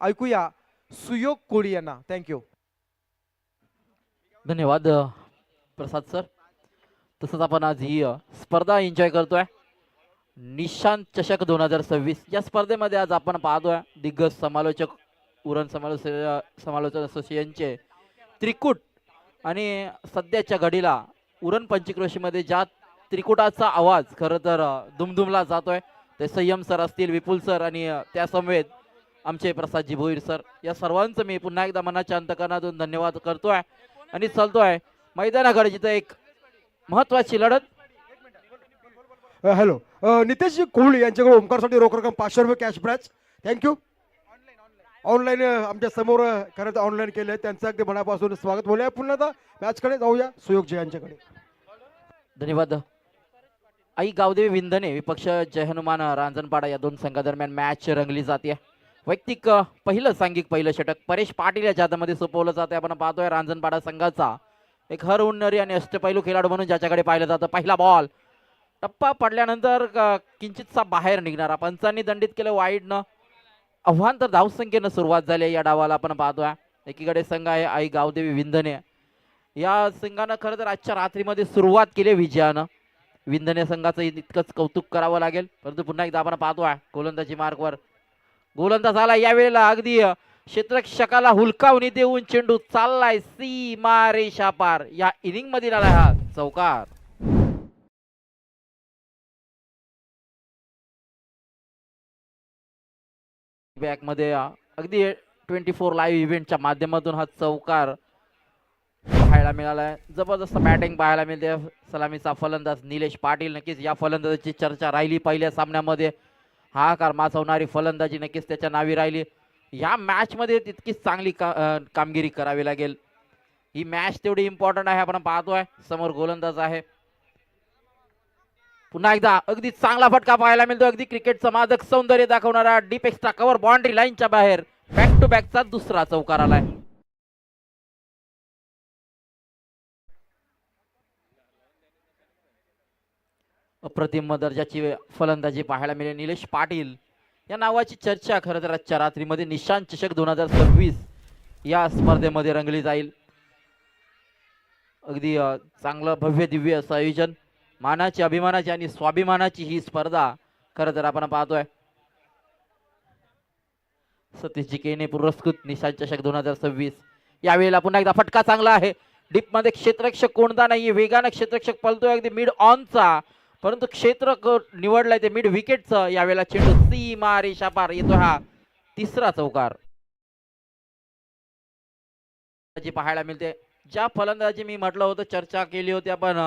ऐकूया सुयोग कोळी यांना. थँक्यू. धन्यवाद प्रसाद सर. तसंच आपण आज ही स्पर्धा एन्जॉय करतोय. निशांत चषक 2026 या स्पर्धेमध्ये आज आपण पाहतोय दिग्गज समालोचक उरण समालोचक असोसिएशनचे त्रिकूट आणि सध्याच्या घडीला उरण पंचक्रोशीमध्ये ज्या त्रिकुटाचा आवाज खरं तर दुमदुमला जातोय ते संयम सर असतील, विपुल सर आणि त्या समवेत आमचे प्रसादजी भोईर सर, या सर्वांचं मी पुन्हा एकदा मनाच्या अंतकरणातून धन्यवाद करतोय आणि चालतोय मैदानाकडे जिथे एक महत्वाची लढत. हॅलो, नितेश कोहली यांच्याकडे ओमकारसाठी रोख रक्कम 500 रुपये कॅश प्राइज. थँक्यू. ऑनलाईन आमच्या समोर खरं तर ऑनलाईन केले, त्यांचं अगदी मनापासून स्वागत. बोलूया पुन्हा आता मॅचकडे जाऊया सुयोगजी यांच्याकडे. धन्यवाद. आई गावदेवी विंधने विपक्ष जय हनुमान रांजणपाडा या दोन संघादरम्यान मॅच रंगली जाते. वैयक्तिक पहिलं सांघिक पहिलं षटक परेश पाटील या जादमध्ये सोपवलं जाते. आपण पाहतोय रांजणपाडा संघाचा एक हर उन्नरी आणि अष्टपैलू खेळाडू म्हणून ज्याच्याकडे पाहिलं जातं. पहिला बॉल टप्पा पडल्यानंतर किंचितसा बाहेर निघणारा, पंचांनी दंडित केलं वाईडनं. आव्हान तर धावसंख्येनं सुरुवात झाली या डावाला. आपण पाहतोय एकीकडे संघ आहे आई गावदेवी विंधने. या संघानं खरं तर आजच्या रात्रीमध्ये सुरुवात केली विजयानं. विंधने संघाचं इतकंच कौतुक करावं लागेल. परंतु पुन्हा एकदा आपण पाहतोय गोलंदाजी मार्कवर गोलंदाज आला. यावेळेला अगदी क्षेत्ररक्षकाला हुलकावणी देऊन चेंडू चाललाय सीमा रेषा पार. या इनिंग मध्ये आला हा चौकार. बॅक मध्ये अगदी 24 लाईव्ह इव्हेंटच्या माध्यमातून हा चौकार पाहायला मिळालाय. जबरदस्त बॅटिंग पाहायला मिळते. सलामीचा फलंदाज निलेश पाटील. नक्कीच या फलंदाजाची चर्चा राहिली पहिल्या सामन्यामध्ये. हाकार माचवणारी फलंदाजी नक्कीच त्याच्या नावी राहिली. या मॅच मध्ये तितकीच चांगली कामगिरी करावी लागेल. ही मॅच तेवढी इम्पॉर्टंट आहे. आपण पाहतोय समोर गोलंदाज आहे. पुन्हा एकदा अगदी चांगला फटका पाहायला मिळतो. अगदी क्रिकेटचं मादक सौंदर्य दाखवणारा डीप एक्स्ट्रा कव्हर बाउंड्री लाईनच्या बाहेर बॅक टू बॅकचा दुसरा चौकार आलाय. अप्रतिम दर्जाची फलंदाजी पाहायला मिळेल. निलेश पाटील या नावाची चर्चा खरं तर आजच्या रात्रीमध्ये निशांत चषक 2026 या स्पर्धेमध्ये रंगली जाईल. अगदी चांगलं भव्य दिव्य असं आयोजन, मानाची अभिमानाची आणि स्वाभिमानाची ही स्पर्धा खरं तर आपण पाहतोय. सतीशजी केने पुरस्कृत निशांत चषक 2026. यावेळेला पुन्हा एकदा फटका चांगला आहे. डीप मध्ये क्षेत्ररक्षक कोणता नाहीये. वेगानं क्षेत्ररक्षक पळतोय अगदी मिड ऑनचा, परंतु क्षेत्र निवडलंय ते मिड विकेटचं. यावेळेला चेंडू सीमा रेषा पार येतो हा तिसरा चौकार पाहायला मिळते. ज्या फलंदाजी मी म्हटलं होतं, चर्चा केली होती आपण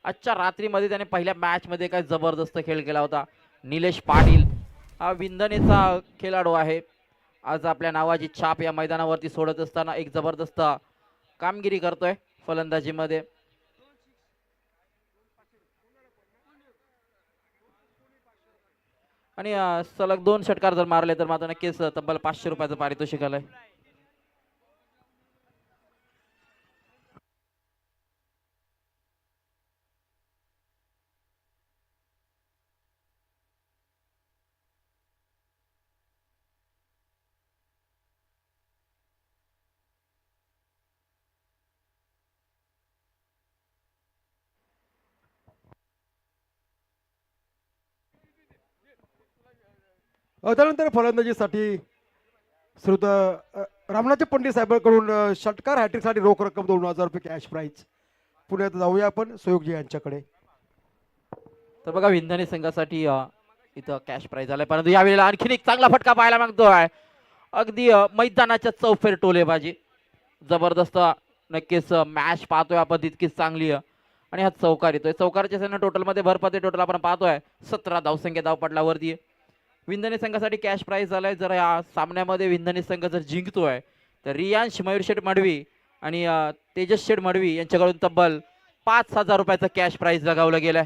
आजच्या रात्रीमध्ये, त्याने पहिल्या मॅच मध्ये काय जबरदस्त खेळ केला होता. निलेश पाटील हा विंधनेचा खेळाडू आहे. आज आपल्या नावाची छाप या मैदानावरती सोडत असताना एक जबरदस्त कामगिरी करतोय फलंदाजीमध्ये. आणि सलग 2 षटकार जर मारले तर मात्र नक्कीच तब्बल 500 रुपयाचं पारितोषिक आलंय. त्यानंतर फलंदाजीसाठी श्रुत रामनाथ पंडित साहेबांकडून षटकार हॅट्रिकसाठी रोख रक्कम 2000 रुपये कॅश प्राइज. पुण्यात जाऊया आपण सुयोगजी यांच्याकडे. तर बघा विंधने संघासाठी इथं कॅश प्राइज आलाय. परंतु यावेळेला आणखीन एक चांगला फटका पाहायला मागतोय. अगदी मैदानाच्या चौफेर टोलेबाजी जबरदस्त. नक्कीच मॅच पाहतोय आपण तितकीच चांगली आणि हा चौकार येतोय. चौकारच्या सैन्य टोटल मध्ये भरपते टोटल आपण पाहतोय 17 धावसंख्या धावपटलावरती. विंधने संघासाठी कॅश प्राइज झालाय. जर या सामन्यामध्ये विंधने संघ जर जिंकतोय तर रियांश मयूरशेठ मडवी आणि तेजस शेठ मडवी यांच्याकडून तब्बल 5000 रुपयाचं कॅश प्राइज लगावलं गेलंय.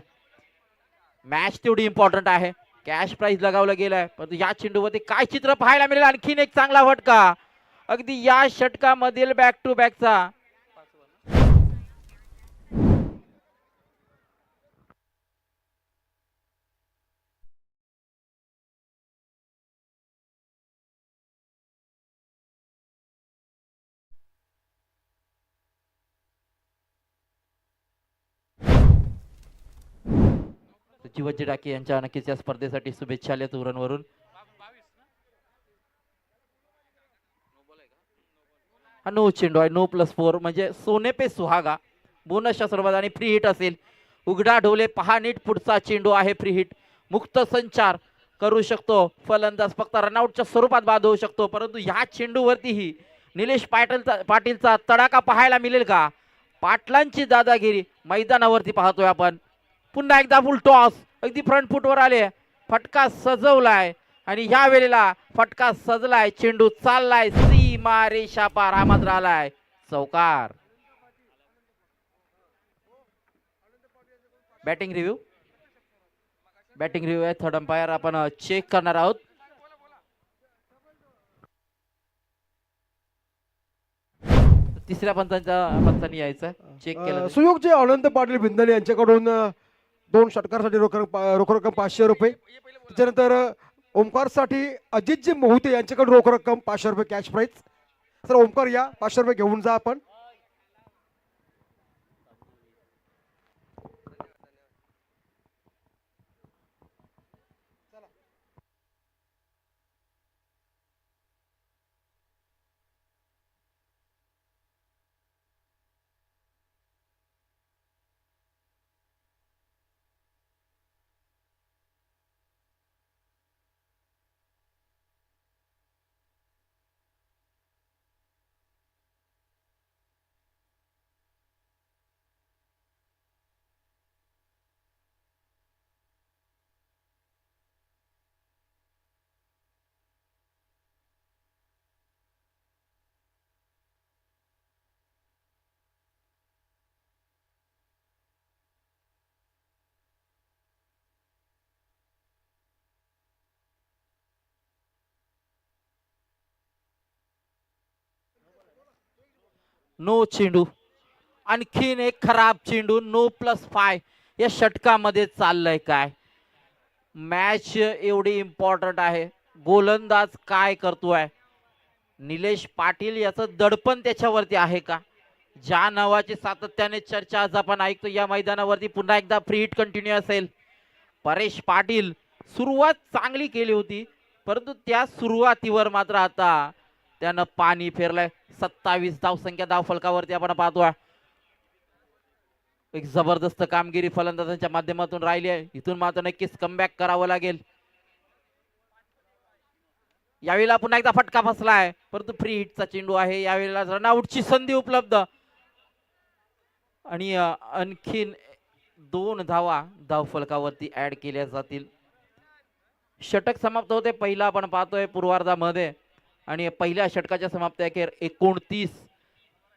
मॅच तेवढी इम्पॉर्टंट आहे. कॅश प्राइज लगावलं गेलंय. परंतु या चेंडूवरती काय चित्र पाहायला मिळेल. आणखीन एक चांगला फटका अगदी या षटकामधील बॅक टू बॅकचा जीवजी डाके यांच्या नक्कीच या स्पर्धेसाठी शुभेच्छा आल्या उरणवरून. हा नो चेंडू आहे, नो +4 म्हणजे सोने पे सुहागा बोनसच्या स्वरूपात आणि फ्री हिट असेल. उघडा ढोले पहा नीट, पुढचा चेंडू आहे फ्री हिट. मुक्त संचार करू शकतो फलंदाज, फक्त रनआउटच्या स्वरूपात बाद होऊ शकतो. परंतु ह्या चेंडूवरतीही निलेश पाटीलचा तडाखा पाहायला मिळेल का? पाटलांची दादागिरी मैदानावरती पाहतोय आपण. पुन्हा एकदा फुल टॉस, अगदी फ्रंट फुटवर आले, फटका सजवलाय आणि ह्या वेळेला फटका सजलाय, चेंडू चाललाय सीमा रेषा पार, हा मात्र आलाय चौकार. बॅटिंग रिव्ह्यू आहे, थर्ड अंपायर आपण चेक करणार आहोत. तिसऱ्या पंचांनी यायचं चेक केलं. सुयोगचे अनंत पाटील भिंदणे यांच्याकडून 2 षटकारासाठी रोख रक्कम 500 रुपये. त्याच्यानंतर ओमकारसाठी अजितजी मोहिते यांच्याकडून रोख रक्कम 500 रुपये कॅश प्राईज. सर ओमकार या, 500 रुपये घेऊन जा आपण. नो चेंडू, आणखीन एक खराब चेंडू, नो +5. या षटकामध्ये चाललंय काय? मॅच एवढी इम्पॉर्टंट आहे, गोलंदाज काय करतोय? निलेश पाटील याचं दडपण त्याच्यावरती आहे का? ज्या नावाची सातत्याने चर्चा आज आपण ऐकतो या मैदानावरती पुन्हा एकदा फ्री हिट कंटिन्यू असेल. परेश पाटील सुरुवात चांगली केली होती, परंतु त्या सुरुवातीवर मात्र आता त्यानं पाणी फेरलंय. 27 धावसंख्या धावफलकावरती आपण पाहतोय. एक जबरदस्त कामगिरी फलंदाजांच्या माध्यमातून राहिली आहे. इथून मात्र नक्कीच कमबॅक करावं लागेल. यावेळेला पुन्हा एकदा फटका फसलाय, परंतु फ्री हिटचा चेंडू आहे. यावेळेला रनआउटची संधी उपलब्ध आणि आणखीन 2 धावा धावफलकावरती ऍड केल्या जातील. षटक समाप्त होते पहिला आपण पाहतोय पूर्वार्धामध्ये आणि पहिल्या षटकाच्या समाप्ती अखेर 29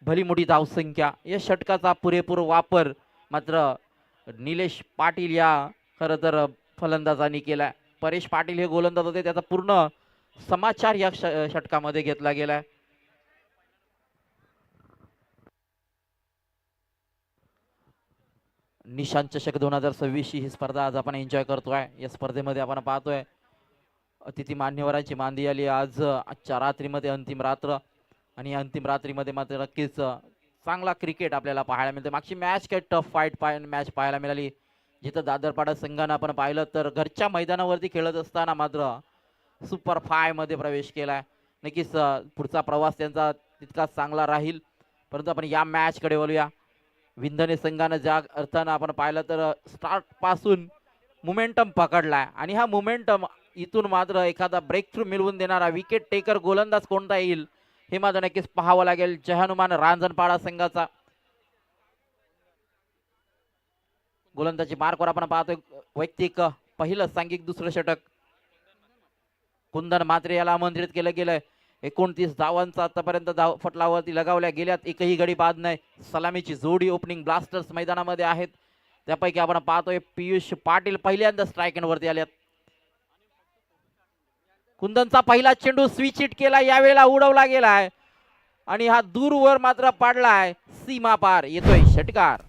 भली मोठी धावसंख्या. या षटकाचा पुरेपूर वापर मात्र निलेश पाटील या खरं तर फलंदाजांनी केलाय. परेश पाटील हे गोलंदाज होते, त्याचा पूर्ण समाचार या षटकामध्ये घेतला गेलाय. निशांत चषक 2026 ही स्पर्धा आज आपण एन्जॉय करतोय. या स्पर्धेमध्ये आपण पाहतोय अतिथी मान्यवरांची मांदी आली आज आजच्या रात्रीमध्ये अंतिम रात्र आणि अंतिम रात्रीमध्ये मात्र नक्कीच चांगला क्रिकेट आपल्याला पाहायला मिळते. मागची मॅच काय टफ फाईट मॅच पाहायला मिळाली, जिथं दादरपाडा संघानं आपण पाहिलं तर घरच्या मैदानावरती खेळत असताना मात्र सुपर 5 मध्ये प्रवेश केलाय. नक्कीच पुढचा प्रवास त्यांचा तितकाच चांगला राहील. परंतु आपण या मॅच कडे वळूया. विंधने संघानं ज्या अर्थानं आपण पाहिलं तर स्टार्ट पासून मोमेंटम पकडलाय आणि हा मोमेंटम इथून मात्र एखादा ब्रेक थ्रू मिळवून देणारा विकेट टेकर गोलंदाज कोणता येईल हे मात्र नक्कीच पाहावं लागेल. जय हनुमान रांजणपाडा संघाचा गोलंदाजी मार्कवर आपण पाहतोय. वैयक्तिक पहिलं सांघिक दुसरं षटक कुंदन मात्रे याला आमंत्रित केलं गेलंय. 29 धावांचा आतापर्यंत धाव फटलावरती लगावल्या गेल्यात, एकही गडी बाद नाही. सलामीची जोडी ओपनिंग ब्लास्टर्स मैदानामध्ये आहेत. त्यापैकी आपण पाहतोय पियुष पाटील पहिल्यांदा स्ट्राईक वरती आल्यात. कुंदनचा पहिला चेंडू स्विच हिट केला, यावेळेला उडवला गेलाय आणि हा दूरवर मात्र पाडलाय, सीमा पार, येतोय षटकार.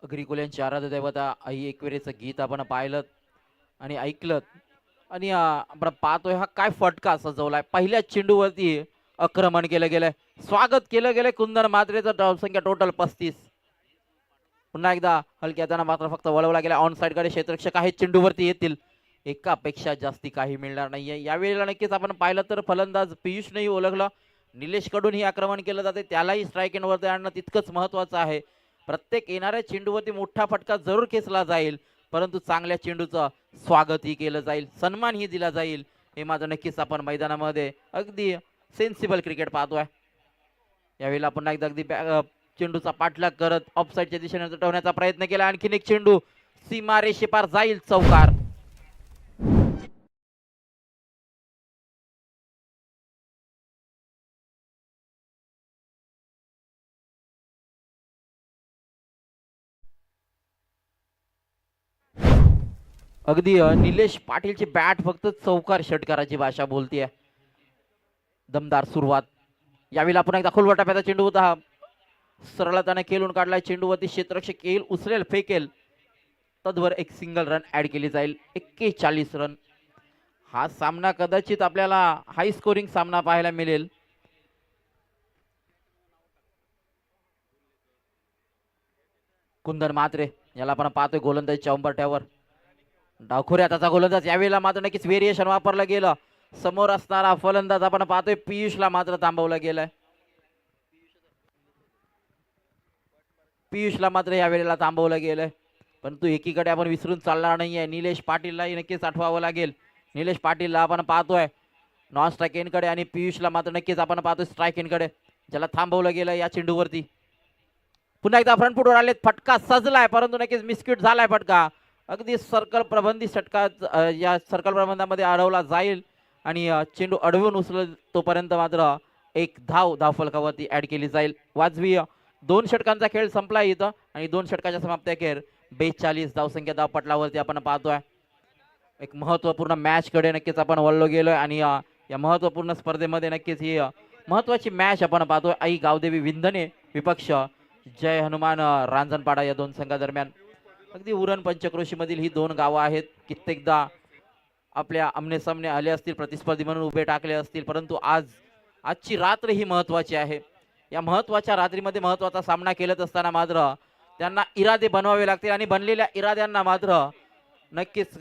अग्रिकुल्यांची आराध्य देवता आई एकविरेचं गीत आपण पाहिलं आणि ऐकलं. आणि आपण पाहतोय हा काय फटका सजवलाय. पहिल्या चेंडूवरती आक्रमण केलं गेलंय. स्वागत केलं गेलंय कुंदन मात्रेचं. धावसंख्या टोटल 35. पुन्हा एकदा हलक्याताना मात्र फक्त वळवला गेला ऑन साइड कडे. क्षेत्ररक्षक आहेत चेंडूवरती येतील. एकापेक्षा जास्ती काही मिळणार नाहीये यावेळेला. नक्कीच आपण पाहिलं तर फलंदाज पियुषनेही ओळखलं. निलेश कडून ही आक्रमण केलं जाते त्यालाही स्ट्राईक एंड वरती आणणं तितकंच महत्वाचं आहे. प्रत्येक येणाऱ्या चेंडूवरती मोठा फटका जरूर खेचला जाईल परंतु चांगल्या चेंडूचं स्वागतही केलं जाईल, सन्मानही दिला जाईल. हे मात्र नक्कीच आपण मैदानामध्ये अगदी सेन्सिबल क्रिकेट पाहतोय. यावेळेला पुन्हा एकदा अगदी चेंडूचा पाठलाग करत ऑफसाईडच्या दिशेने झटवण्याचा प्रयत्न केला. आणखीन एक चेंडू सीमारेषे पार जाईल चौकार. अगदी निलेश पाटीलची बॅट फक्त चौकार षटकाराची भाषा बोलतीये. दमदार सुरुवात. यावेळी आपण एकदा खोलवर टप्प्याचा चेंडू होता हा. सरळताने खेळून काढलाय चेंडूवरती. क्षेत्ररक्षक येईल उचलेल फेकेल तद्वर एक सिंगल रन ऍड केली जाईल. 41 रन. हा सामना कदाचित आपल्याला हाय स्कोरिंग सामना पाहायला मिळेल. कुंदन मात्रे याला आपण पाहतोय गोलंदाजीच्या उंबरठ्यावर. डावखोऱ्या त्याचा गोलंदाज. यावेळेला मात्र नक्कीच व्हेरिएशन वापरलं गेलं. समोर असणारा फलंदाज आपण पाहतोय पियुषला मात्र थांबवलं गेलंय. पियुषला मात्र यावेळेला थांबवलं गेलंय परंतु एकीकडे आपण विसरून चालणार नाहीये. निलेश पाटीललाही नक्कीच आठवावं लागेल. निलेश पाटीलला आपण पाहतोय नॉन स्ट्राईक एंडकडे आणि पियुषला मात्र नक्कीच आपण पाहतोय स्ट्राईक एंडकडे, ज्याला थांबवलं गेलं या चेंडूवरती. पुन्हा एकदा फ्रंट फुटवर आले. फटका सजलाय परंतु नक्कीच मिसक्यूट झालाय फटका. अगदी सर्कल प्रबंधित षटकात या सर्कल प्रबंधामध्ये अडवला जाईल आणि चेंडू अडवून उचल तोपर्यंत मात्र एक धाव फलकावरती ऍड केली जाईल. वाजवी 2 षटकांचा खेळ संपला इथं आणि 2 षटकाच्या समाप्ती अखेर 42 धावसंख्या धावपटलावरती आपण पाहतोय. एक महत्वपूर्ण मॅच कडे नक्कीच आपण वळलो गेलोय आणि या महत्वपूर्ण स्पर्धेमध्ये नक्कीच ही महत्वाची मॅच आपण पाहतोय. आई गावदेवी विंधने विपक्ष जय हनुमान रांजणपाडा या दोन संघादरम्यान. अगदी उरण पंचक्रोशी मधील ही 2 गावं आहेत. कित्येकदा आपल्या आमने सामने आले असतील, प्रतिस्पर्धी म्हणून उभे टाकले असतील परंतु आजची रात्र ही महत्वाची आहे. या महत्वाच्या रात्रीमध्ये महत्वाचा सामना खेळत असताना मात्र त्यांना इरादे बनवावे लागतील आणि बनलेल्या इराद्यांना मात्र नक्कीच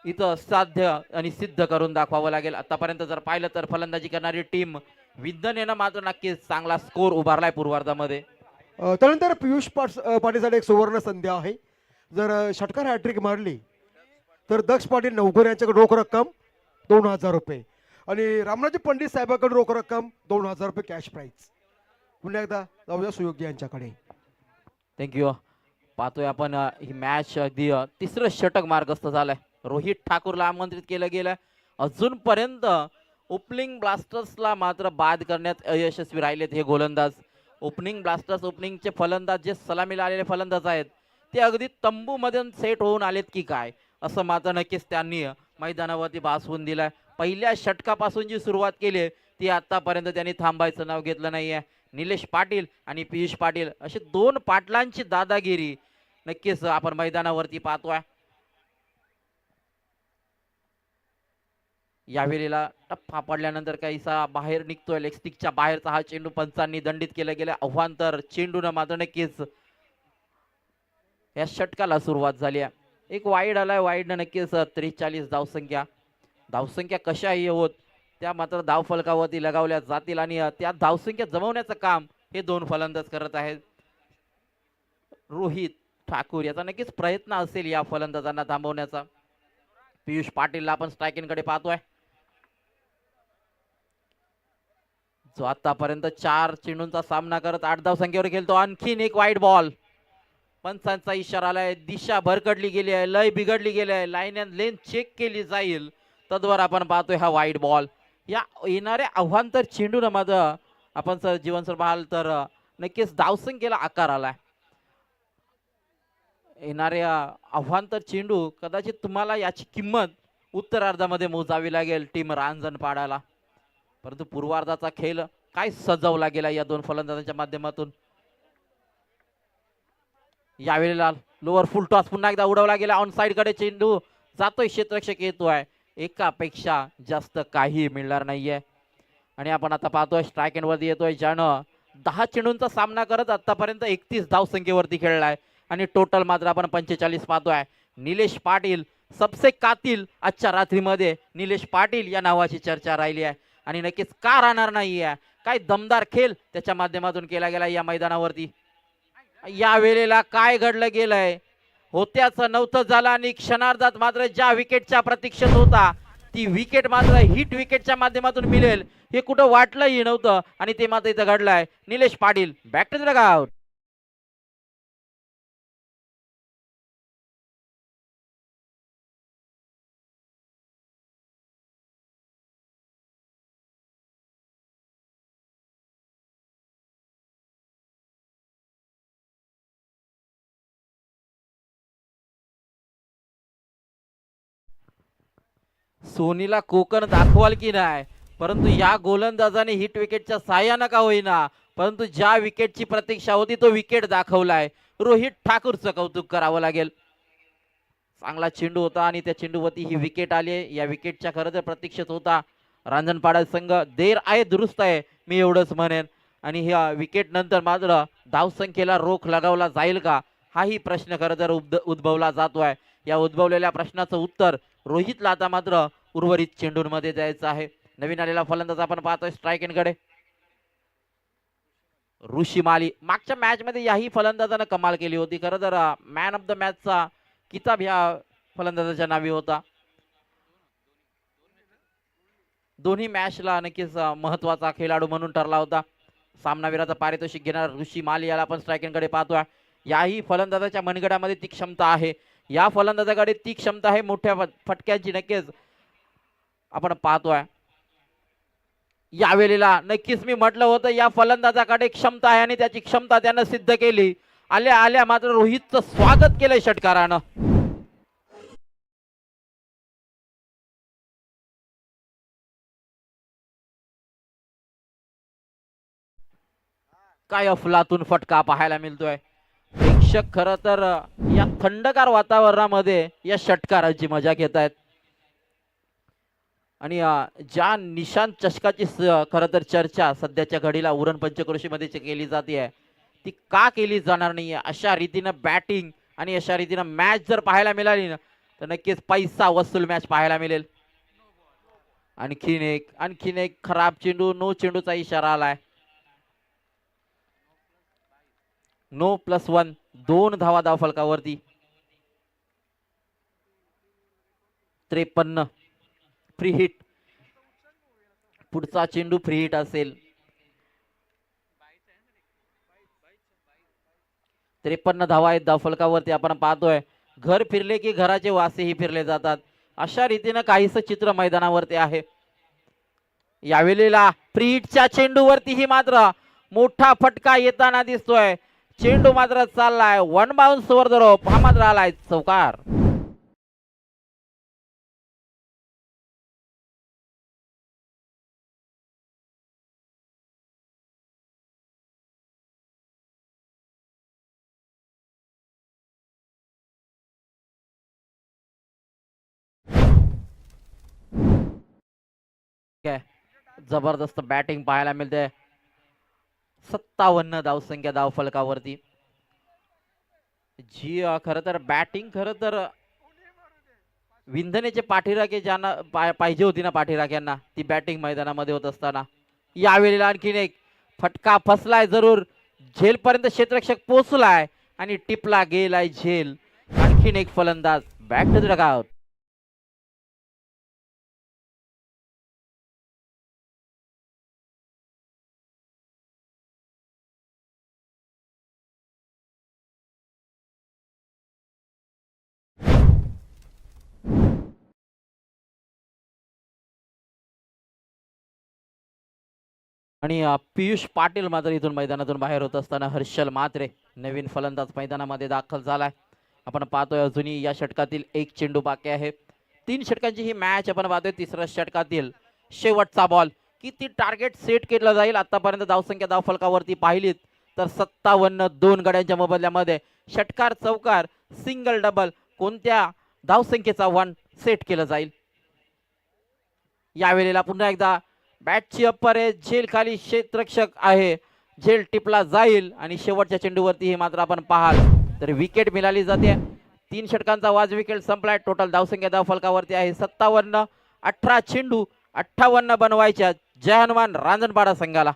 इथं साध्य आणि सिद्ध करून दाखवावं लागेल. आतापर्यंत जर पाहिलं तर फलंदाजी करणारी टीम विंधनेनं मात्र नक्कीच चांगला स्कोर उभारलाय पूर्वार्धामध्ये. त्यानंतर पियुष पाटीलसाठी एक सुवर्ण संधी आहे. जर षटकार हॅट्रिक मारली तर दक्ष पाटील नवघर यांच्याकडे रोख रक्कम 2000 रुपये आणि रामराजे पंडित साहेबांकडे रोख रक्कम 2000 रुपये कॅश प्राईज. पुन्हा एकदा जाऊया सुयोगजी यांच्याकडे. थँक्यू. पाहतोय आपण ही मॅच अगदी तिसरं षटक मार्गस्थ झालंय. रोहित ठाकूरला आमंत्रित केलं गेलं. अजूनपर्यंत ओपनिंग ब्लास्टर्सला मात्र बाद करण्यात अयशस्वी राहिलेत हे गोलंदाज. ओपनिंगचे फलंदाज जे सलामीला आलेले फलंदाज आहेत ते अगदी तंबूमध्ये सेट होऊन आलेत की काय असं मात्र नक्कीच त्यांनी मैदानावरती भासवून दिलाय. पहिल्या षटकापासून जी सुरुवात केली ती आतापर्यंत त्यांनी थांबायचं नाव घेतलं नाहीये. निलेश पाटील आणि पियुष पाटील असे 2 पाटलांची दादागिरी नक्कीच आपण मैदानावरती पाहतोय. यावेळेला टप्पा पडल्यानंतर काहीसा बाहेर निघतोय. लेगस्टिकच्या बाहेरचा हा चेंडू पंचांनी दंडित केला गेला. अव्हांतर चेंडून मात्र नक्कीच या षटकाला सुरुवात झाली आहे. एक वाईड आलाय. वाईडनं नक्कीच 43 धावसंख्या कशाही होत त्या मात्र धाव फलकावरती लगावल्या जातील आणि त्या धावसंख्या जमवण्याचं काम हे 2 फलंदाज करत आहेत. रोहित ठाकूर याचा नक्कीच प्रयत्न असेल या फलंदाजांना थांबवण्याचा. पियुष पाटीलला आपण स्ट्रायकिंगकडे पाहतोय जो आतापर्यंत 4 चेंडूंचा सामना करत 8 धावसंख्येवर खेळतो. आणखीन एक वाईड बॉल. पंचांचा इशारा आलाय. दिशा भरकडली गेली आहे. लय बिघडली गेली आहे. लाईन अँड लेन चेक केली जाईल तद्वर आपण पाहतोय हा वाईड बॉल. या येणाऱ्या अव्हांतर चेंडून मात्र आपण सर जीवन सर पाहाल तर नक्कीच धावसंख्येला आकार आलाय. येणाऱ्या अव्हांतर चेंडू कदाचित तुम्हाला याची किंमत उत्तरार्धामध्ये मोजावी लागेल टीम रांजणपाडाला. परंतु पूर्वार्धाचा खेळ काय सजवला गेला या 2 फलंदाजांच्या माध्यमातून. यावेळेला लोअर फुल टॉस पुन्हा एकदा उडवला गेला. ऑन साइड कडे चेंडू जातोय क्षेत्ररक्षक येतोय, एकापेक्षा जास्त काही मिळणार नाहीये. आणि आपण आता पाहतोय स्ट्राईक एंड वरती येतोय ज्यानं 10 चेंडूंचा सामना करत आतापर्यंत 31 धावसंख्येवरती खेळलाय आणि टोटल मात्र आपण 45 पाहतोय. निलेश पाटील सबसे कातिल आजच्या रात्रीमध्ये निलेश पाटील या नावाची चर्चा राहिली आहे आणि नक्कीच का राहणार नाहीये. काय दमदार खेळ त्याच्या माध्यमातून केला गेला या मैदानावरती. या वेळेला काय घडलं गेलंय, होत्याचं नव्हतं झालं आणि क्षणार्धात मात्र ज्या विकेटच्या प्रतीक्षेत होता ती विकेट मात्र हिट विकेटच्या माध्यमातून मिळेल हे कुठं वाटलंही नव्हतं आणि ते मात्र इथं घडलंय. Nilesh Patil back to the dugout. सोनीला कोकण दाखवाल की नाही, परंतु या गोलंदाजाने हिट विकेटच्या साह्यानं का होईना परंतु ज्या विकेटची प्रतीक्षा होती तो विकेट दाखवलाय. रोहित ठाकूरचं कौतुक करावं लागेल. चांगला चेंडू होता आणि त्या चेंडूवरती ही विकेट आली आहे. या विकेटच्या खरं तर प्रतीक्षेत होता रांजणपाडा संघ. देर आहे दुरुस्त आहे मी एवढंच म्हणेन. आणि ह्या विकेट नंतर मात्र धावसंख्येला रोख लगावला जाईल का हाही प्रश्न खरं तर उद्भवला जातोय. या उद्भवलेल्या प्रश्नाचं उत्तर रोहितला आता मात्र उर्वरित चेंडूंमध्ये द्यायचं आहे. नवीन आलेला फलंदाज आपण पाहतोय स्ट्राईक एंडकडे ऋषी माली. मागच्या मॅच मध्ये याही फलंदाजानं कमाल केली होती. खरं तर मॅन ऑफ द मॅचचा किताब ह्या फलंदाजाच्या नावी होता. दोन्ही मॅचला नक्कीच महत्वाचा खेळाडू म्हणून ठरला होता. सामनावीराचा पारितोषिक घेणारा ऋषी माली याला आपण स्ट्राईक एंडकडे पाहतोय. याही फलंदाजाच्या मनगडामध्ये ती क्षमता आहे. या फलंदाजाकडे ती क्षमता आहे मोठ्या फटक्यांची नक्कीच आपण पाहतोय. या वेळेला नक्कीच मी म्हटलं होतं या फलंदाजाकडे क्षमता आहे आणि त्याची क्षमता त्यानं सिद्ध केली. आल्या आल्या मात्र रोहितचं स्वागत केलंय षटकारानं. काय अफलातून फटका पाहायला मिळतोय. प्रेक्षक खरं तर या थंडगार वातावरणामध्ये या षटकाराची मजा घेत आहेत. आणि ज्या निशांत चषकाची खरं तर चर्चा सध्याच्या घडीला उरण पंचक्रोशीमध्ये केली जाते ती का केली जाणार नाही. अशा रीतीनं बॅटिंग आणि अशा रीतीनं मॅच जर पाहायला मिळाली ना तर नक्कीच पैसा वसूल मॅच पाहायला मिळेल. आणखीन एक खराब चेंडू. नो चेंडूचा इशारा आलाय. नो +1 2 धावा धावफलकावरती. 53 फ्री हिट. पुढचा चेंडू फ्री हिट असेल. 53 धावा आहेत धावफलकावरती. आपण पाहतोय घर फिरले की घराचे वासेही फिरले जातात अशा रीतीनं काहीसं चित्र मैदानावरती आहे. यावेळेला फ्री हिटच्या चेंडूवरतीही मात्र मोठा फटका येताना दिसतोय. चेंडू मात्र चाललाय one bounce over the rope. हा मात्र आलाय चौकार. जबरदस्त बॅटिंग पाहायला मिळते. 57 धावसंख्या धावफलकावरती. जी खरं तर बॅटिंग खरं तर विंधनेचे पाठीराखे ज्यांना पाहिजे होती ना पाठीराख्यांना ती बॅटिंग मैदानामध्ये होत असताना यावेळेला आणखीन एक फटका फसलाय. जरूर झेल पर्यंत क्षेत्ररक्षक पोहोचलाय आणि टिपला गेलाय झेल. आणखीन एक फलंदाज बॅक टू द डगआउट. आणि पियुष पाटील मात्र इथून मैदानातून बाहेर होत असताना हर्षल मात्रे नवीन फलंदाज मैदानामध्ये दाखल झालाय. आपण पाहतोय अजूनही या षटकातील एक चेंडू बाकी आहे. 3 षटकांची ही मॅच आपण पाहतोय. तिसऱ्या षटकातील शेवटचा बॉल किती टार्गेट सेट केलं जाईल. आतापर्यंत धावसंख्या धावफलकावरती पाहिलीत तर 57 2 गड्यांच्या मोबदल्यामध्ये षटकार चौकार सिंगल डबल कोणत्या धावसंख्येचा 1 सेट केलं जाईल. यावेळेला पुन्हा एकदा बॅटची अप्पर आहे, झेल खाली क्षेत्ररक्षक आहे, झेल टिपला जाईल आणि शेवटच्या चेंडूवरती हे मात्र आपण पाहाल तर विकेट मिळाली जाते. 3 षटकांचा वाज विकेट संपलाय. टोटल धावसंख्या धाव फलकावरती आहे 57. 18 चेंडू 58 बनवायच्या जय हनुमान रांजणपाडा संघाला.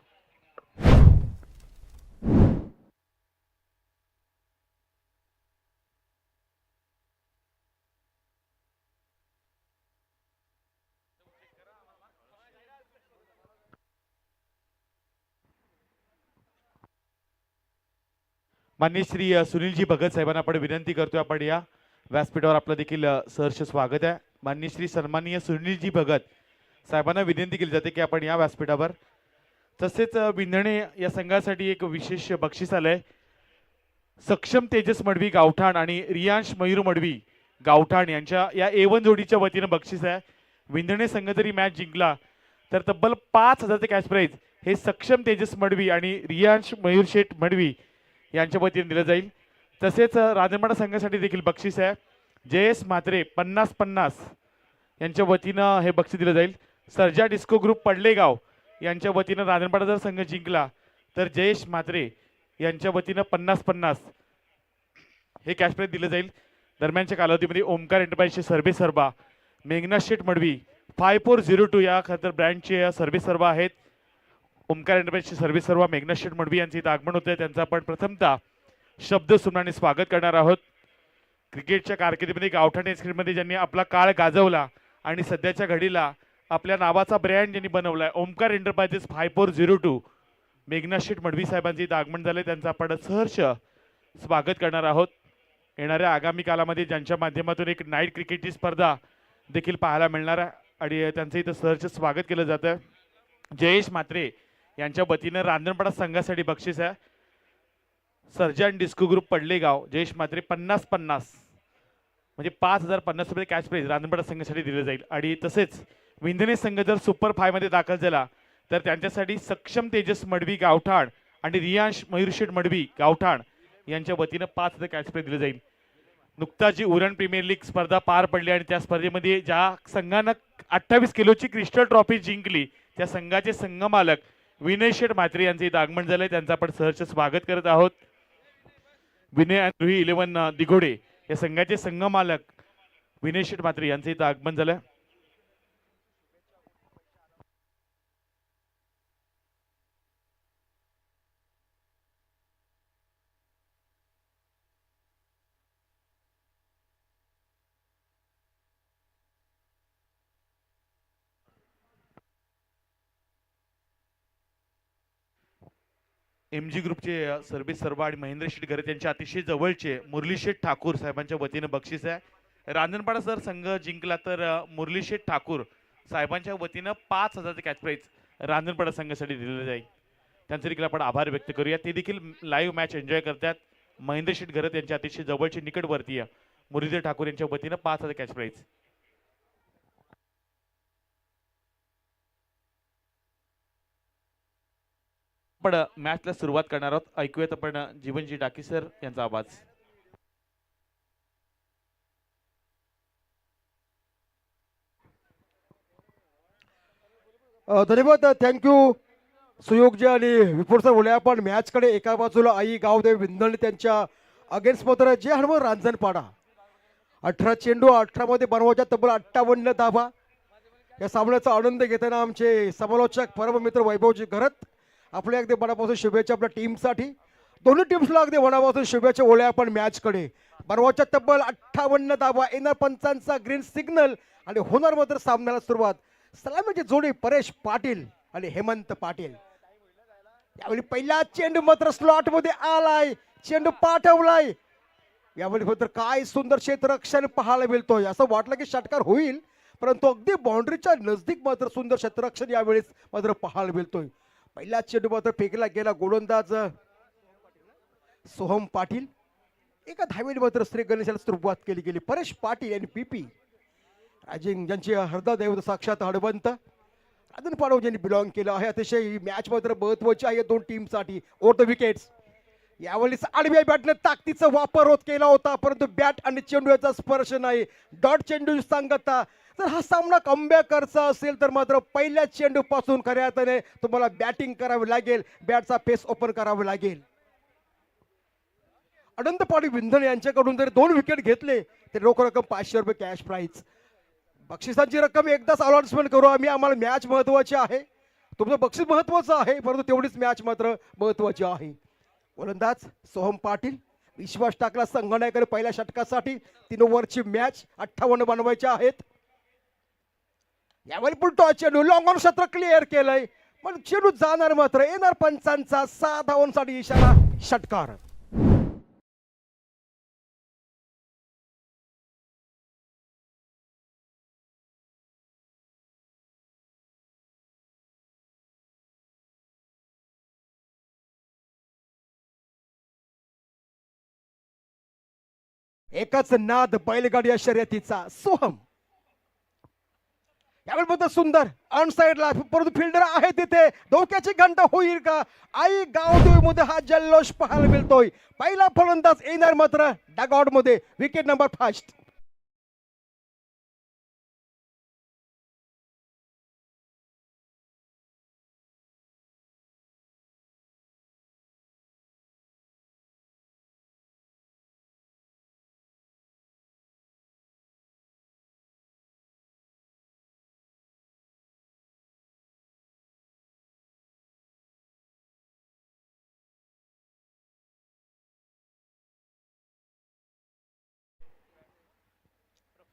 माननीय श्री सुनीलजी भगत साहेबांना आपण विनंती करतोय, आपण या व्यासपीठावर आपलं देखील सहर्ष स्वागत आहे. माननीय श्री सन्माननीय सुनीलजी भगत साहेबांना विनंती केली जाते की आपण या व्यासपीठावर. तसेच विंधणे या संघासाठी एक विशेष बक्षीस आलंय. सक्षम तेजस मडवी गावठाण आणि रियांश मयूर मडवी गावठाण यांच्या या A1 जोडीच्या वतीनं बक्षीस आहे. विंधणे संघ जरी मॅच जिंकला तर तब्बल 5,000चे कॅश प्राईज हे सक्षम तेजस मडवी आणि रियांश मयूर शेठ मडवी यांच्या वतीने दिलं जाईल. तसेच रांजणपाडा संघासाठी देखील बक्षीस आहे. जयेश म्हात्रे 50-50 यांच्या वतीनं हे बक्षीस दिलं जाईल. सर्जा डिस्को ग्रुप पडलेगाव यांच्या वतीनं रांजणपाडा जर संघ जिंकला तर जयेश म्हात्रे यांच्या वतीनं 50-50 हे कॅश प्राईज दिलं जाईल. दरम्यानच्या कालावधीमध्ये ओमकार एंटरप्राइजचे सर्वे सर्वा मेघना शेठ मडवी 5402 या खतर ब्रँडचे सर्वे सर्वा आहेत. ओमकार एंटरप्राइजचे सर्वे सर्वा मेघना शेठ मडवी यांचे इथं आगमन होते. त्यांचं आपण प्रथमतः शब्द सुमनाने स्वागत करणार आहोत. क्रिकेटच्या कारकिर्दीमध्ये गावठाण टेस्टमध्ये ज्यांनी आपला काळ गाजवला आणि सध्याच्या घडीला आपल्या नावाचा ब्रँड ज्यांनी बनवलाय ओमकार एंटरप्राइजेस 5402 मेघना शेठ मडवी साहेबांचे इथं आगमन झाले. त्यांचं आपण सहर्ष स्वागत करणार आहोत. येणाऱ्या आगामी कालामध्ये ज्यांच्या माध्यमातून एक नाईट क्रिकेटची स्पर्धा देखील पाहायला मिळणार आहे आणि त्यांचं इथं सहर्ष स्वागत केलं जातं. जयेश म्हात्रे यांच्या वतीनं रांजणपाडा संघासाठी बक्षीस आहे. सर्जन डिस्को ग्रुप पडलेगाव जयेश म्हात्रे 50-50 म्हणजे 5,050 रुपये कॅश प्राईज रांजणपाडा संघासाठी दिलं जाईल. आणि तसेच विंधणे संघ जर सुपर 5 मध्ये दाखल झाला तर त्यांच्यासाठी सक्षम तेजस मडवी गावठाण आणि रियांश मयूरशेठ मडवी गावठाण यांच्या वतीनं 5,000 कॅश प्राईज दिलं जाईल. नुकताच जी उरण प्रीमियर लीग स्पर्धा पार पडली आणि त्या स्पर्धेमध्ये ज्या संघानं 28 किलोची क्रिस्टल ट्रॉफी जिंकली त्या संघाचे संघमालक विनय शेठ म्हात्रे यांचे इथं आगमन झालंय. त्यांचं आपण सहर्ष स्वागत करत आहोत. विनय अँड रुही 11 दिघोडे या संघाचे संघमालक विनय शेठ म्हात्रे यांचे इथं आगमन झालंय. MG ग्रुपचे सर्वे सर्वा आणि महेंद्र शेठ घरे त्यांच्या अतिशय जवळचे मुरली शेठ ठाकूर साहेबांच्या वतीनं बक्षीस आहे. रांजणपाडा जर संघ जिंकला तर मुरली शेठ ठाकूर साहेबांच्या वतीनं 5,000चे कॅच प्राईज रांजणपाडा संघासाठी दिलेलं जाईल. त्यांचे देखील आपण आभार व्यक्त करूया. ते देखील लाईव्ह मॅच एन्जॉय करतात. महेंद्र शेठ घरे त्यांच्या अतिशय जवळचे निकटवर्तीय मुरलीधर ठाकूर यांच्या वतीनं 5,000 कॅच प्राईज. आपण मॅचला सुरुवात करणार आहोत. ऐकूयात आपण जीवनजी डाकी सर यांचा आवाज. धन्यवाद. थँक्यू सुयोगजी आणि विपुल सर बोलले. आपण मॅचकडे एका बाजूला आई गावदेव विंधणे त्यांच्या अगेन्स्ट मात्र जे हनुमान रांजणपाडा 18 चेंडू 18 मध्ये बनवायच्या तब्बल 58 धावा. या सामन्याचा आनंद घेताना आमचे समालोचक परममित्र वैभवजी घरत आपल्या अगदी मनापासून शुभेच्छा आपल्या टीमसाठी. दोन्ही टीम्सला अगदी मनापासून शुभेच्छा बोलल्या. आपण मॅचकडे बनवायच्या तब्बल 58 धावा येणार पंचांचा ग्रीन सिग्नल आणि होणार मात्र सामन्याला सुरुवात. सलामीची जोडी परेश पाटील आणि हेमंत पाटील. यावेळी पहिला चेंडू मात्र स्लॉट मध्ये आलाय, चेंडू पाठवलाय. यावेळी मात्र काय सुंदर क्षेत्ररक्षण पाहायला मिळतोय. असं वाटलं की षटकार होईल परंतु अगदी बाउंड्रीच्या नजदीक मात्र सुंदर क्षेत्ररक्षण यावेळेस मात्र पाहायला मिळतोय. पहिला चेंडू मात्र फेकला गेला. गोलंदाज सोहम पाटील एका धावेने मात्र श्री गणेशाला सुरुवात केली गेली. परेश पाटील आणि PP राजिंग ज्यांची हरदा दैवत साक्षात हडवंत रांजणपाडा ज्यांनी बिलॉंग केलं आहे. अतिशय ही मॅच मात्र महत्वाची आहे दोन टीमसाठी. ओव्हर द विकेट्स यावेळेस आडव्या बॅटने ताकदीचा वापर केला होता, परंतु बॅट आणि चेंडू याचा स्पर्श नाही. डॉट चेंडू सांगता जर हा सामना कमबॅक करायचा असेल तर मात्र पहिल्या चेंडू पासून खऱ्या अर्थाने तुम्हाला बॅटिंग करावी लागेल, बॅटचा पेस ओपन करावा लागेल. अनंत पाटील विंधन यांच्याकडून जर 2 विकेट घेतले तर रोख रक्कम 500 रुपये कॅश प्राइज. बक्षिसांची रक्कम एकदाच अनाउन्समेंट करू आम्ही. आम्हाला मॅच महत्वाची आहे, तुमचं बक्षीस महत्वाचं आहे, परंतु तेवढीच मॅच मात्र महत्वाची आहे. गोलंदाज सोहम पाटील विश्वास टाकला संघनायकाने पहिल्या षटकासाठी. 3 ओव्हरची मॅच 58 बनवायच्या आहेत. यावेळी पुलटो चेंडू लॉंग ऑन क्षेत्र क्लिअर केलंय, पण चेंडू जाणार मात्र येणार पंचांचा 6 धावांसाठी इशारा, षटकार. एकच नाद बैलगाडी या शर्यतीचा. सोहम यावेळी बघता सुंदर ऑन साइडला, परंतु फिल्डर आहे तिथे. धोक्याची घंटा होईल का? आई गावदेवी मध्ये हा जल्लोष पाहायला मिळतोय. पहिला फलंदाज येणार मात्र डगआउट मध्ये. Wicket number first.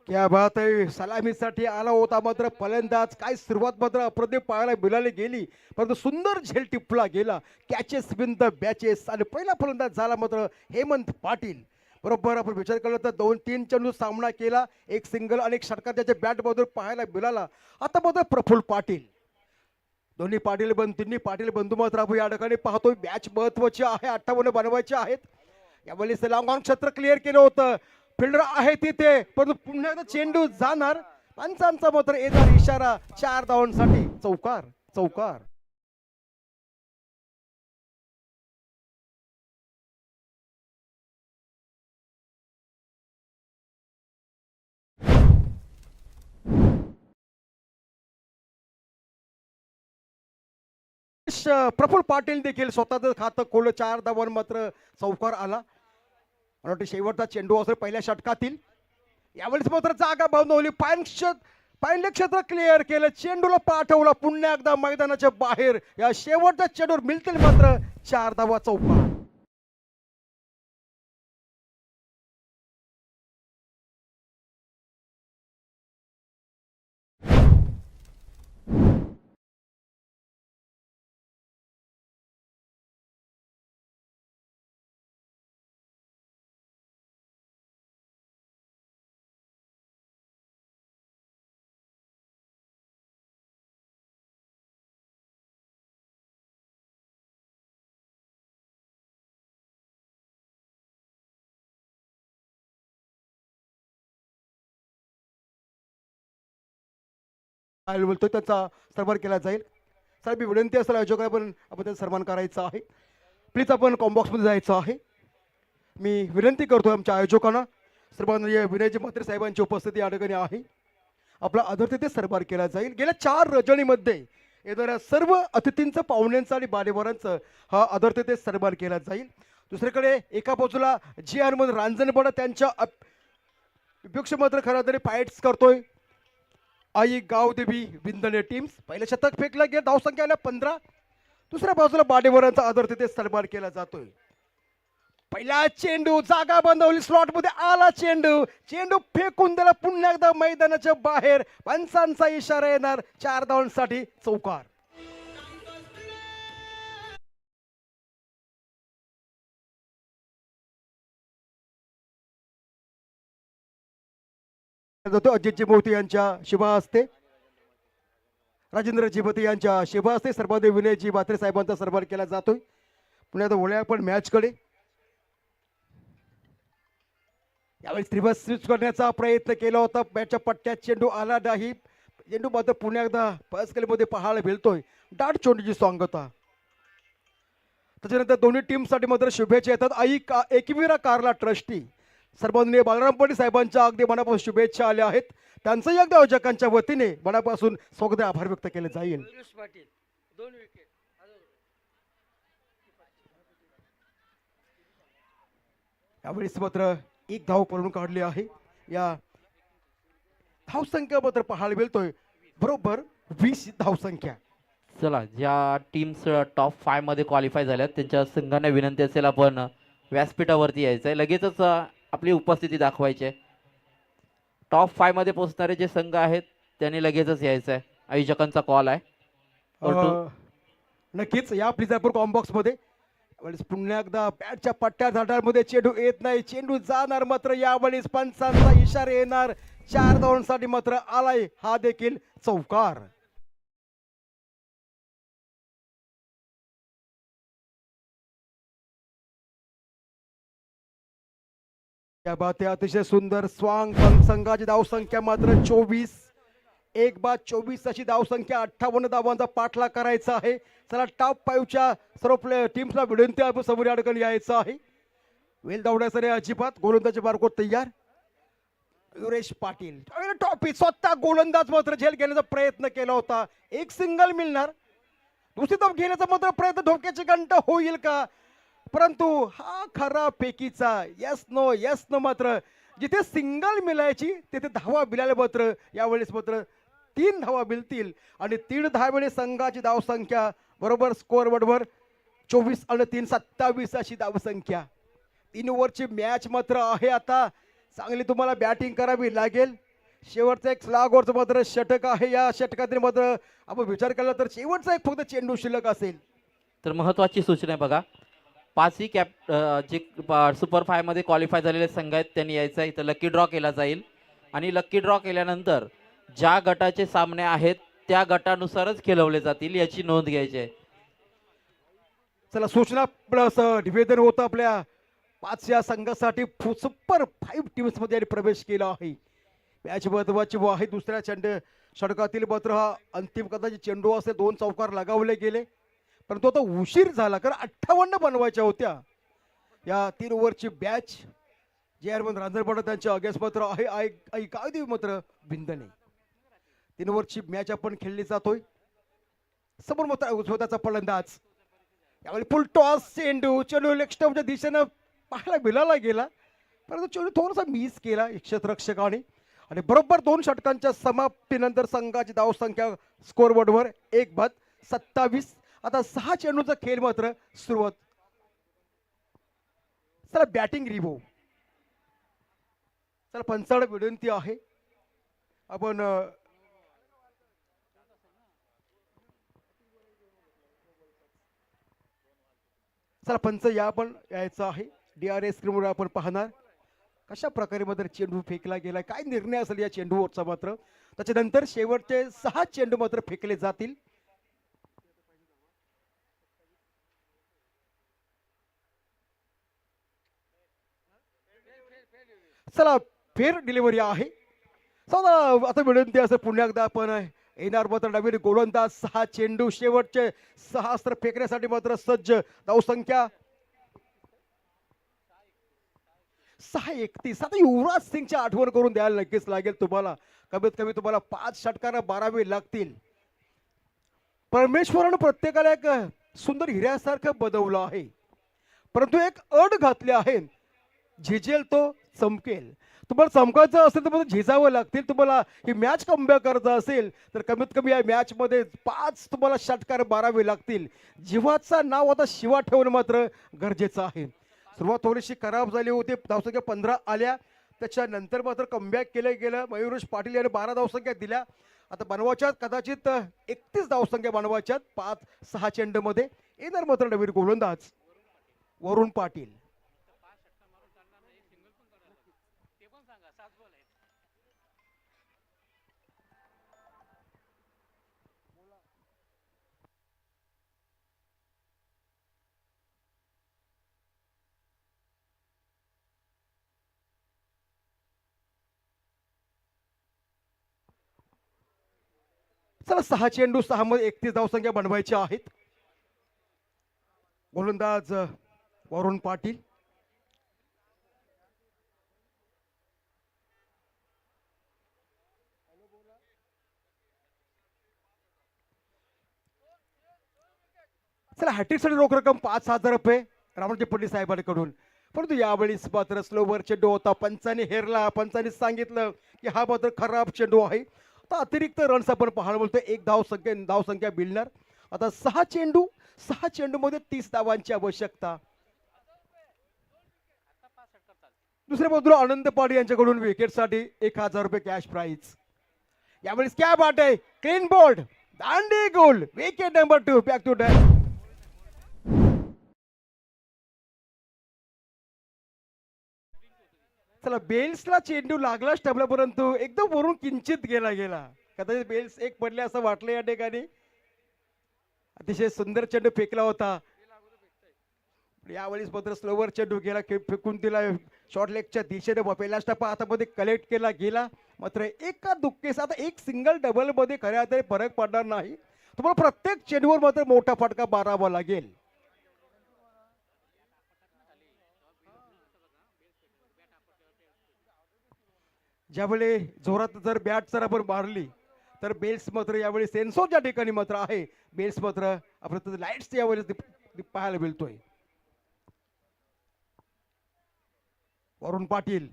क्या बात आहे. सलामीसाठी आला होता मात्र फलंदाज. काय सुरुवात मात्र अप्रतिम पाहायला मिळाली गेली, परंतु सुंदर झेल टिपला गेला. Catches win the batches. आणि पहिला फलंदाज झाला मात्र हेमंत पाटील. बरोबर आपण विचार केला तर 2-3 चेंडू सामना केला, एक सिंगल आणि एक षटकार त्याच्या बॅट बद्दल पाहायला मिळाला. आता मात्र प्रफुल्ल पाटील. दोन्ही पाटील बंधू मात्र आपण या ठिकाणी पाहतोय. मॅच महत्वाची आहे, 58 बनवायचे आहेत. यावेळी लॉंग ऑन क्षेत्र क्लिअर केलं होतं, फिल्डर आहे तिथे, परंतु पुन्हा एकदा चेंडू जाणार. पंचांचा मात्र येणार इशारा, 4 धावांसाठी चौकार. चौकार. प्रफुल्ल पाटील देखील स्वतःच खातं खोललं. 4 धावांवर मात्र चौकार आला. मला वाटतं शेवटचा चेंडू असेल पहिल्या षटकातील. यावेळेस मात्र जागा बांधवली. पायंडे क्षेत्र क्लिअर केलं, चेंडूला पाठवला पुन्हा एकदा मैदानाच्या बाहेर. या शेवटच्या चेंडूवर मिळतील मात्र 4 धावा. चौकार. बोलतोय त्याचा सन्मान केला जाईल. साहेब मी विनंती असेल आयोजकाला पण आपण त्याचा सन्मान करायचा आहे. प्लीज आपण कॉम्बॉक्समध्ये जायचं आहे. मी विनंती करतोय आमच्या आयोजकांना. सर्वांना विनयजी म्हात्रे साहेबांची उपस्थिती या ठिकाणी आहे. आपला आदर तिथे सन्मान केला जाईल. गेल्या 4 रजनीमध्ये येणाऱ्या सर्व अतिथींचं, पाहुण्यांचं आणि मान्यवरांचं हा आदर तिथे सन्मान केला जाईल. दुसरीकडे एका बाजूला जी हनुमान रांजणपाडा त्यांच्या विपक्ष मात्र खरं तरी फाईट्स करतोय. आई गावदेवी विंधने टीम्स. पहिलं शतक फेकलं गेलं, धावसंख्या आल्या 15. दुसऱ्या बाजूला मान्यवरांचा आदर तिथे सन्मान केला जातोय. पहिला चेंडू जागा बांधवली, स्लॉट मध्ये आला चेंडू. चेंडू फेकून दिला पुन्हा एकदा मैदानाच्या बाहेर. पंचांचा इशारा येणार, 4 धावांसाठी चौकार. अजितजी मोती यांच्या शुभा हस्ते, राजेंद्र जिपती यांच्या शुभा हस्ते सर्वादेव विनयजी म्हात्रे साहेबांचा सन्मान केला जातोय. पुन्हा आता वळूया आपण मॅच कडे. यावेळी रिव्हर्स स्विच करण्याचा प्रयत्न केला होता, बॅटच्या पट्ट्यात चेंडू आला नाही. चेंडू मात्र पुन्हा एकदा फर्स्ट मध्ये पाहायला मिळतोय. डाट चेंडूची सांगता. त्याच्यानंतर दोन्ही टीमसाठी मात्र शुभेच्छा येतात. एकविरा कार्ला ट्रस्टी सर्वांनी बालराम पाटील साहेबांच्या अगदी मनापासून शुभेच्छा आल्या आहेत. त्यांचंही अगदी आयोजकांच्या वतीने मनापासून स्वागत आभार व्यक्त केले जाईल. पाटील 2 विकेट. यावेळेस मात्र एक धाव पळून काढली आहे. या धावसंख्या मात्र पाहायला मिळतोय बरोबर 20 धावसंख्या. चला, ज्या टीम्स टॉप 5 मध्ये क्वालिफाय झाल्यात त्यांच्या संघांना विनंती असेल आपण व्यासपीठावरती यायचं आहे. लगेचच आपली उपस्थिती दाखवायची आहे. टॉप 5 मध्ये पोहोचणारे जे संघ आहेत त्यांनी लगेचच यायचं आहे. आयोजकांचा कॉल आहे. नक्कीच या प्लीज आपण कॉम्बॉक्स मध्ये यावेळेस पुन्हा एकदा बॅटच्या पट्ट्या झाडांमध्ये चेंडू येत नाही. चेंडू जाणार मात्र यावेळेस पंचांचा इशारा येणार. 4 धावांसाठी मात्र आलाय हा देखील चौकार. या बाते अतिशय सुंदर स्वांग संघाची धावसंख्या मात्र 24. एक बाद 24 अशी धावसंख्या. 58 धावांचा पाठलाग करायचा आहे. चला टॉप 5च्या सर्व टीम्सला विनंती आहे समोर या ठिकाणी यायचं आहे. वेल धावण्यासाठी अजिबात गोलंदाजी बारकोट तयार. युरेश पाटील टॉपी स्वतः गोलंदाज मात्र झेल घेण्याचा प्रयत्न केला होता. एक सिंगल मिळणार. दुसरी धाव घेण्याचा मात्र प्रयत्न धोक्याची घंटा होईल का, परंतु हा खरा पेकीचा यस नो मात्र जिथे सिंगल मिळायची तिथे धावा मिळाल्या मात्र यावेळेस मात्र 3 धावा मिळतील आणि 3 धावेने संघाची धावसंख्या बरोबर स्कोअर बोर्डवर 24 आणि 3 27 अशी धावसंख्या. 3 ओव्हरची मॅच मात्र आहे. आता चांगली तुम्हाला बॅटिंग करावी लागेल. शेवटचा एक स्लॅग ओव्हरचं मात्र षटक आहे. या षटकातील मात्र आपण विचार केला तर शेवटचा एक फक्त चेंडू शिल्लक असेल. तर महत्त्वाची सूचना आहे बघा, 5ही जे सुपर 5 मध्ये क्वालिफाय झालेले संघ आहेत त्यांनी यायचं आहे. इथं लकी ड्रॉ केला जाईल आणि लकी ड्रॉ केल्यानंतर ज्या गटाचे सामने आहेत त्या गटानुसारच खेळवले जातील याची नोंद घ्यायची आहे. चला सूचना प्लस निवेदन होतं आपल्या 5 या संघासाठी सुपर 5 टीम्स मध्ये प्रवेश केला आहे. मॅच महत्वाची आहे. दुसऱ्या षटकातील मात्र हा अंतिम कदाचित चेंडू असे 2 चौकार लगावले गेले, परंतु आता उशीर झाला कारण 58 बनवायच्या होत्या. या 3 ओव्हरची बॅच चेअरमन रांजणपाडा त्यांच्या अगेन्स्ट मात्र आहे काय मात्र भिंदने. 3 ओव्हरची मॅच आपण खेळली जातोय. समोर मात्र स्वतःचा फलंदाज यावेळी फुल टॉस चेंडू लेग स्टंपच्या दिशेनं पाहायला मिळाला गेला, परंतु चेंडू थोडासा मिस केला क्षेत्ररक्षकाने आणि बरोबर 2 षटकांच्या समाप्तीनंतर संघाची धावसंख्या स्कोअर बोर्डवर 1 बाद 27. आता 6 चेंडूचा खेळ मात्र सुरुवात. चला बॅटिंग रिव्ह्यू. चला पंचाळ विनंती आहे आपण चला पंच या आपण यायचं आहे. DRS स्क्रीनवर आपण पाहणार कशा प्रकारे मात्र चेंडू फेकला गेला, काय निर्णय असेल या चेंडूवरचा मात्र. त्याच्यानंतर शेवटचे 6 चेंडू मात्र फेकले जातील. चला फेर डिलिव्हरी आहे. चला आता विनंती असं पुन्हा एकदा आपण येणार मात्र नवीन गोलंदाज. 6 चेंडू शेवटचे 6 अस्त्र फेकण्यासाठी मात्र सज्ज. धावसंख्या 6:31. आता युवराज सिंगची आठवण करून द्यायला नक्कीच लागेल तुम्हाला. कमीत कमी तुम्हाला 5 षटकांना 12 लागतील. परमेश्वरानं प्रत्येकाला एक सुंदर हिऱ्यासारखं बनवलं आहे, परंतु एक अट घातली आहे, झिजेल तो चमकेल. तुम्हाला चमकायचं असेल तर मला झिजावं लागतील. तुम्हाला ही मॅच कमबॅक करायचं असेल तर कमीत कमी या मॅच मध्ये 5 तुम्हाला षटकार 12 लागतील. जीवाचा नाव आता शिवा ठेवणं मात्र गरजेचं आहे. सुरुवात थोडीशी खराब झाली होती. धावसंख्या 15 आल्या, त्याच्यानंतर मात्र कमबॅक केलं गेलं. मयुरेश पाटील यांनी 12 धावसंख्या दिल्या. आता बनवायच्यात कदाचित 31 धावसंख्या बनवायच्यात 5-6 चेंडूमध्ये. येणार मात्र नवीन गोलंदाज वरुण पाटील. चला 6 चेंडू 6 मध्ये 31 धावसंख्या बनवायच्या आहेत. गोलंदाज वरुण पाटील. चला हॅट्रिकसाठी रोख रक्कम 5,000 रुपये रामजी पंडित साहेबांकडून. परंतु यावेळेस मात्र स्लोवर चेंडू होता, पंचाने हेरला. पंचाने सांगितलं की हा मात्र खराब चेंडू आहे. आता अतिरिक्त रन्स आपण पाहायला बोलतोय. एक धावसंख्या मिळणार. आता 6 चेंडूमध्ये 30 धावांची आवश्यकता. दुसऱ्या बाजूला आनंद पाटील यांच्याकडून विकेटसाठी 1,000 रुपये कॅश प्राइज. यावेळेस क्या बात आहे, क्लीन बोल्ड, दांडी गोल, wicket number 2, back to dash. चला बेल्सला चेंडू लागला स्टंपला, परंतु एकदम वरून किंचित गेला. कदाचित बेल्स एक पडले असं वाटलं या ठिकाणी. अतिशय सुंदर चेंडू फेकला होता. यावेळेस मात्र स्लोवर चेंडू गेला, फेकून दिला शॉर्ट लेगच्या दिशेने. पहिला स्टंप हातामध्ये कलेक्ट केला गेला. मात्र एका दुक्केस आता एक सिंगल डबल मध्ये खऱ्या तरी फरक पडणार नाही. तुम्हाला प्रत्येक चेंडूवर मात्र मोठा फटका मारावा लागेल. ज्यावेळी जोरात जर बॅट जर आपण मारली तर बेल्स मात्र यावेळी सेन्सोच्या ठिकाणी मात्र आहे. बेल्स मात्र आपण लाईट्स यावेळी पाहायला मिळतोय. वरुण पाटील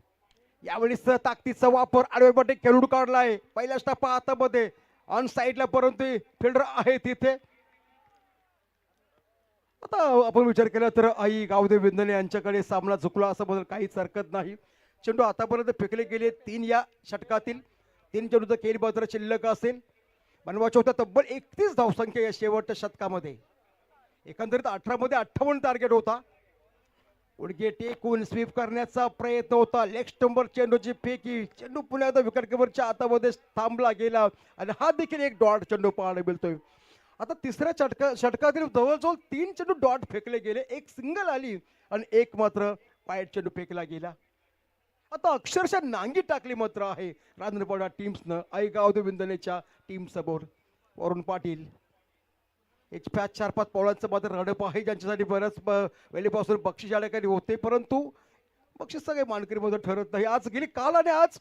यावेळेस ताकदीचा वापर आडवेपट्टी खेळून काढलाय. पहिल्या स्टंप हातामध्ये ऑन साईडला, परंतु फिल्डर आहे तिथे. आता आपण विचार केला तर आई गावदेव विंदने यांच्याकडे सामना झुकला असं बदल काहीच हरकत नाही. चेंडू आतापर्यंत फेकले गेले 3 या षटकातील. 3 चेंडूचा खेळ मात्र शिल्लक असेल. बनवायचा होता तब्बल 31 धावसंख्या या शेवटच्या शतकामध्ये. एकंदरीत 18 मध्ये 58 टार्गेट होता. उडगे टेकून स्वीप करण्याचा प्रयत्न होता. लेग स्टंपवर चेंडूची फेकी, चेंडू पुन्हा एकदा विकेट किपरच्या हातामध्ये थांबला गेला आणि हा देखील एक डॉट चेंडू पाहायला मिळतोय. आता तिसऱ्या षटकातील जवळजवळ 3 चेंडू डॉट फेकले गेले, एक सिंगल आली आणि एक मात्र वाईट चेंडू फेकला गेला. आता अक्षरशः नांगी टाकली मात्र आहे रांजणपाडा टीम्सनं आई गावदेव विंदनेच्या टीम समोर. वरुण पाटील एक 4-5 पावलांचं मात्र रडप आहे, ज्यांच्यासाठी बऱ्याच वेळेपासून बक्षीस या ठिकाणी होते, परंतु बक्षीस सगळे मानकरीमध्ये ठरत नाही. आज गेली काल आणि आज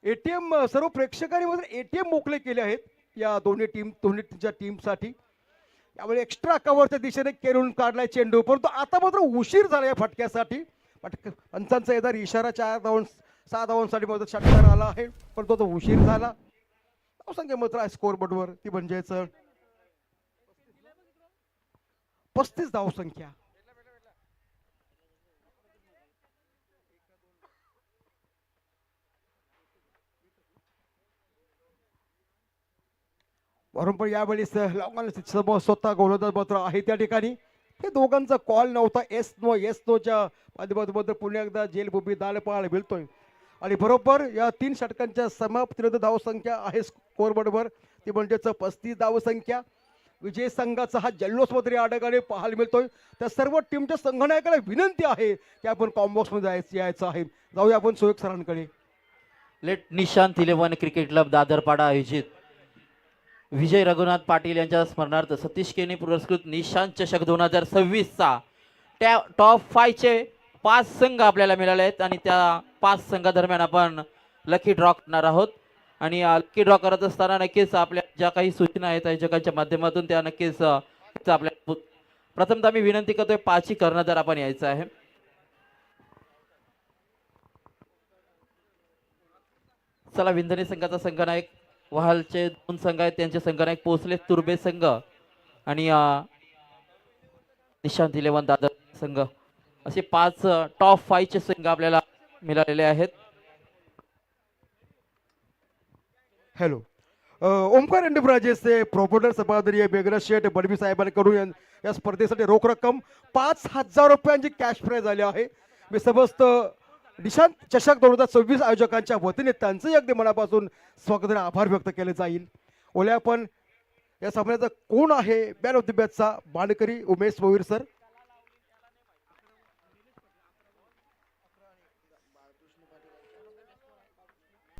एटीएम सर्व प्रेक्षकांनी मात्र एटीएम मोकळे केले आहेत या दोन्ही टीमसाठी. यावेळी एक्स्ट्रा कव्हरच्या दिशेने केरून काढलाय चेंडू, परंतु आता मात्र उशीर झाला या फटक्यासाठी. पंचांचा येणार इशारा 6 धावांसाठी मात्र षटकार आला आहे, परंतु तो उशीर झाला. धावसंख्या मात्र आहे स्कोर बोर्डवर, ती म्हणजेच 35 धावसंख्या. वरून पण यावेळेस स्वतः गोलंदाज मात्र आहे त्या ठिकाणी. हे दोघांचा कॉल नव्हता. एस नोच्या माध्यमातून पुन्हा एकदा जेलभूमी दाल पाहायला मिळतोय. आणि बरोबर या 3 षटकांच्या समाप्तीनंतर धावसंख्या आहे स्कोरबोर्डवर, ती म्हणजेच 35 धावसंख्या. विजय संघाचा हा जल्लोष मात्र या ठिकाणी पाहायला मिळतोय. त्या सर्व टीमच्या संघनायकाला विनंती आहे की आपण कॉम्बॉक्समध्ये यायचं आहे. जाऊया आपण सोयक सरांकडे. लेट निशांत 11 क्रिकेट क्लब दादरपाडा आयोजित विजय रघुनाथ पाटील यांच्या स्मरणार्थ सतीश केनी पुरस्कृत निशांत चषक 2026चा टॉप 5 चे 5 संघ आपल्याला मिळाले आहेत आणि त्या 5 संघादरम्यान आपण लकी ड्रॉ करणार आहोत. आणि लकी ड्रॉ करत असताना नक्कीच आपल्या ज्या काही सूचना आहेत आयोजकांच्या माध्यमातून त्या नक्कीच आपल्या प्रथमतः मी विनंती करतोय 5 कर्णधार आपण यायचं आहे. चला, विंधने संघाचा संघनायक, वहालचे 2 संघ आहेत त्यांचे संघनायक पोचले, तुर्बे संघ आणि निशांत 11 दादर संघ, असे 5 टॉप 5 चे संघ आपल्याला मिळालेले आहेत. हॅलो, ओमकार एंटरप्राइजेसचे प्रोमोटर सभापती मेघराज शेठ बडवी साहेबांकडून या स्पर्धेसाठी रोख रक्कम 5,000 रुपयांची कॅश प्राइज आली आहे. मी समस्त निशांत चषक 2026 आयोजकांच्या वतीने त्यांचंही अगदी मनापासून स्वागत आणि आभार व्यक्त केले जाईल. ओल्या पण या सामन्याचा कोण आहे मॅन ऑफ द मॅचचा मानकरी उमेश मोहीर सर.